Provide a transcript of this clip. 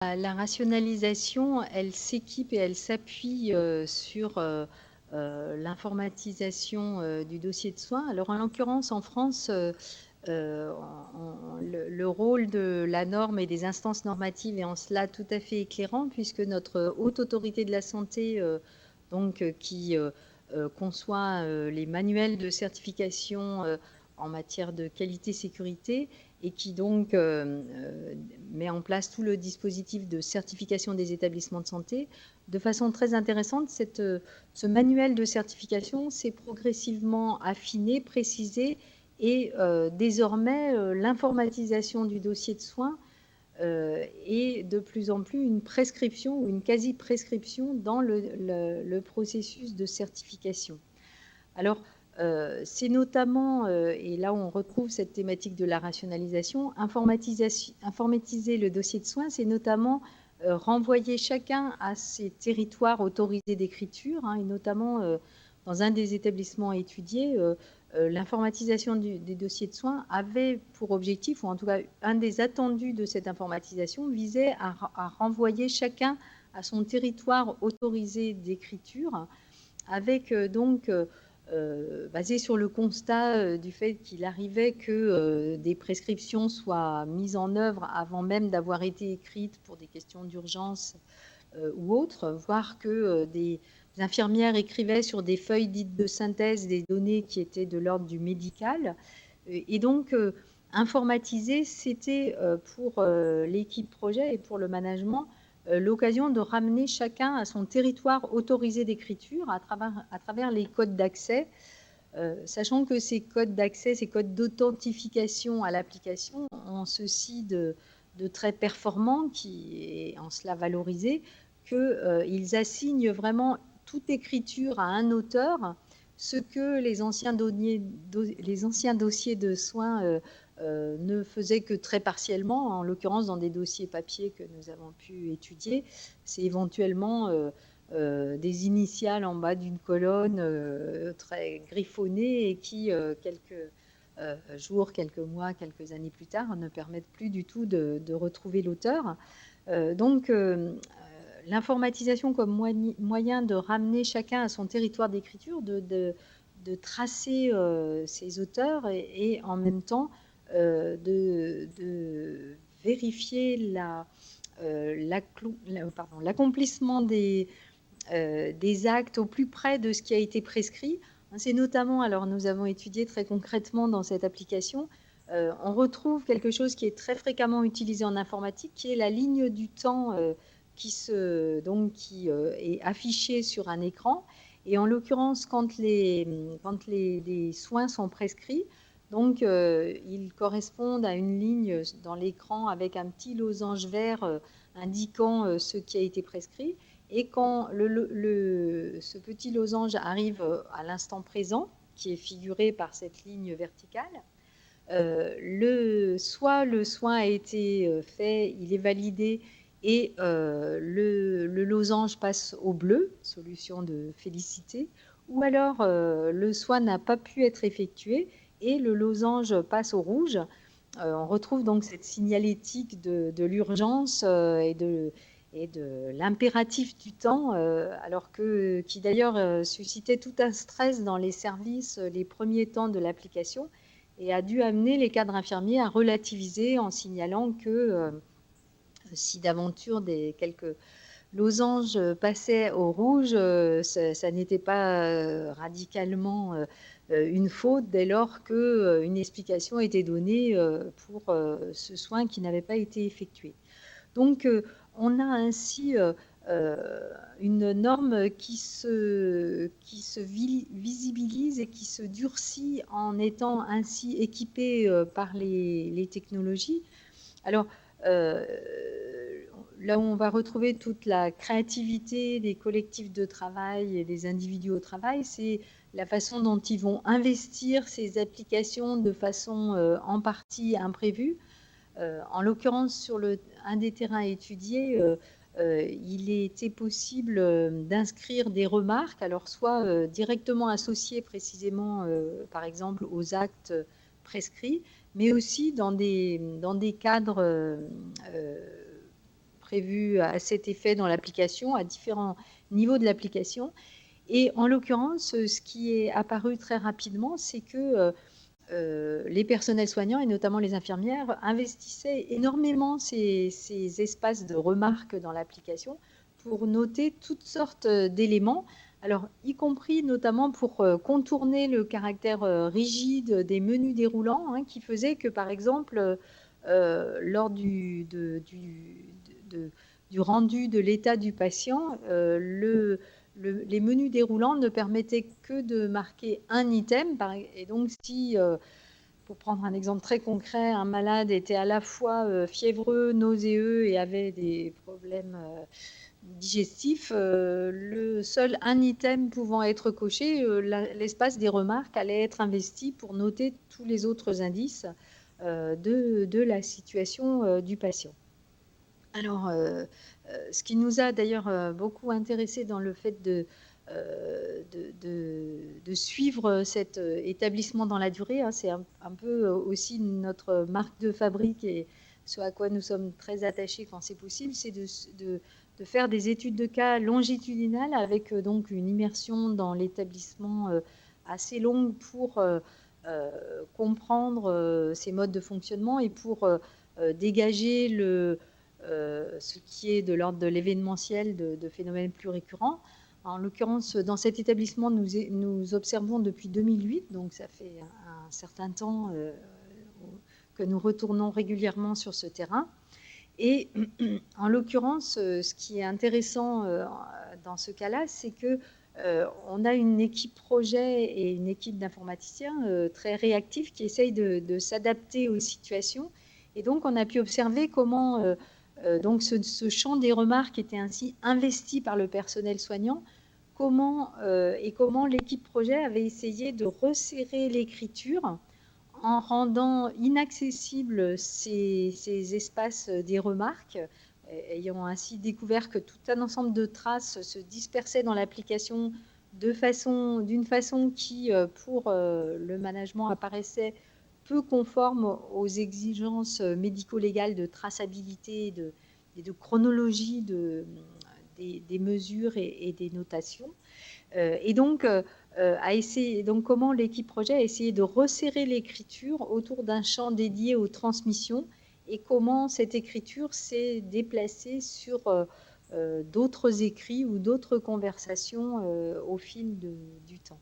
La rationalisation, elle s'équipe et elle s'appuie sur l'informatisation du dossier de soins. Alors, en l'occurrence, en France, le rôle de la norme et des instances normatives est en cela tout à fait éclairant, puisque notre haute autorité de la santé, qui conçoit les manuels de certification en matière de qualité-sécurité, et qui donc met en place tout le dispositif de certification des établissements de santé. De façon très intéressante, ce manuel de certification s'est progressivement affiné, précisé, et désormais, l'informatisation du dossier de soins est de plus en plus une prescription ou une quasi-prescription dans le processus de certification. Alors, c'est notamment, et là on retrouve cette thématique de la rationalisation, informatiser le dossier de soins, c'est notamment renvoyer chacun à ses territoires autorisés d'écriture, hein, et notamment dans un des établissements étudiés, l'informatisation des dossiers de soins avait pour objectif, ou en tout cas un des attendus de cette informatisation, visait à renvoyer chacun à son territoire autorisé d'écriture, avec basé sur le constat du fait qu'il arrivait que des prescriptions soient mises en œuvre avant même d'avoir été écrites pour des questions d'urgence ou autres, voire que des infirmières écrivaient sur des feuilles dites de synthèse des données qui étaient de l'ordre du médical. Et donc, informatiser, c'était pour l'équipe projet et pour le management l'occasion de ramener chacun à son territoire autorisé d'écriture à travers les codes d'accès, sachant que ces codes d'accès, ces codes d'authentification à l'application ont ceci de très performant, qui est en cela valorisé, qu'ils assignent vraiment toute écriture à un auteur, ce que les anciens dossiers de soins ne faisaient que très partiellement, en l'occurrence dans des dossiers papier que nous avons pu étudier. C'est éventuellement des initiales en bas d'une colonne très griffonnées, et qui, quelques jours, quelques mois, quelques années plus tard, ne permettent plus du tout de retrouver l'auteur. Donc, l'informatisation comme moyen de ramener chacun à son territoire d'écriture, de tracer ses auteurs, et en même temps de vérifier l'accomplissement des actes au plus près de ce qui a été prescrit. C'est notamment, alors nous avons étudié très concrètement dans cette application, on retrouve quelque chose qui est très fréquemment utilisé en informatique, qui est la ligne du temps qui est affichée sur un écran. Et en l'occurrence, quand les soins sont prescrits, donc ils correspondent à une ligne dans l'écran avec un petit losange vert indiquant ce qui a été prescrit. Et quand ce petit losange arrive à l'instant présent, qui est figuré par cette ligne verticale, soit le soin a été fait, il est validé, et le losange passe au bleu, solution de félicité, ou alors le soin n'a pas pu être effectué et le losange passe au rouge. On retrouve donc cette signalétique de l'urgence et de l'impératif du temps, qui d'ailleurs suscitait tout un stress dans les services les premiers temps de l'application, et a dû amener les cadres infirmiers à relativiser en signalant que si d'aventure quelques losanges passaient au rouge, ça n'était pas radicalement une faute, dès lors qu'une explication était donnée pour ce soin qui n'avait pas été effectué. Donc, on a ainsi une norme qui se visibilise et qui se durcit en étant ainsi équipée par les technologies. Alors, euh, là où on va retrouver toute la créativité des collectifs de travail et des individus au travail, c'est la façon dont ils vont investir ces applications de façon en partie imprévue. En l'occurrence, sur un des terrains étudiés, il était possible d'inscrire des remarques, alors soit directement associées précisément, par exemple, aux actes prescrits, mais aussi dans des cadres prévues à cet effet dans l'application, à différents niveaux de l'application. Et en l'occurrence, ce qui est apparu très rapidement, c'est que les personnels soignants, et notamment les infirmières, investissaient énormément ces espaces de remarques dans l'application pour noter toutes sortes d'éléments, alors y compris notamment pour contourner le caractère rigide des menus déroulants, hein, qui faisait que, par exemple, lors du rendu de l'état du patient, les menus déroulants ne permettaient que de marquer un item. Et donc, si, pour prendre un exemple très concret, un malade était à la fois fiévreux, nauséeux et avait des problèmes digestifs, le seul un item pouvant être coché, l'espace des remarques allait être investi pour noter tous les autres indices de la situation du patient. Alors, ce qui nous a d'ailleurs beaucoup intéressé dans le fait de suivre cet établissement dans la durée, hein, c'est un peu aussi notre marque de fabrique et ce à quoi nous sommes très attachés quand c'est possible, c'est de faire des études de cas longitudinales avec donc une immersion dans l'établissement assez longue pour comprendre ces modes de fonctionnement et pour dégager ce qui est de l'ordre de l'événementiel, de phénomènes plus récurrents. En l'occurrence, dans cet établissement, nous observons depuis 2008, donc ça fait un certain temps que nous retournons régulièrement sur ce terrain. Et en l'occurrence, ce qui est intéressant dans ce cas-là, c'est que on a une équipe projet et une équipe d'informaticiens très réactifs qui essayent de s'adapter aux situations. Et donc, on a pu observer comment donc ce champ des remarques était ainsi investi par le personnel soignant, comment l'équipe projet avait essayé de resserrer l'écriture en rendant inaccessibles ces espaces des remarques, ayant ainsi découvert que tout un ensemble de traces se dispersaient dans l'application d'une façon qui, pour le management, apparaissait peu conforme aux exigences médico-légales de traçabilité et de chronologie des mesures et des notations. Et donc, comment l'équipe projet a essayé de resserrer l'écriture autour d'un champ dédié aux transmissions et comment cette écriture s'est déplacée sur d'autres écrits ou d'autres conversations au fil du temps.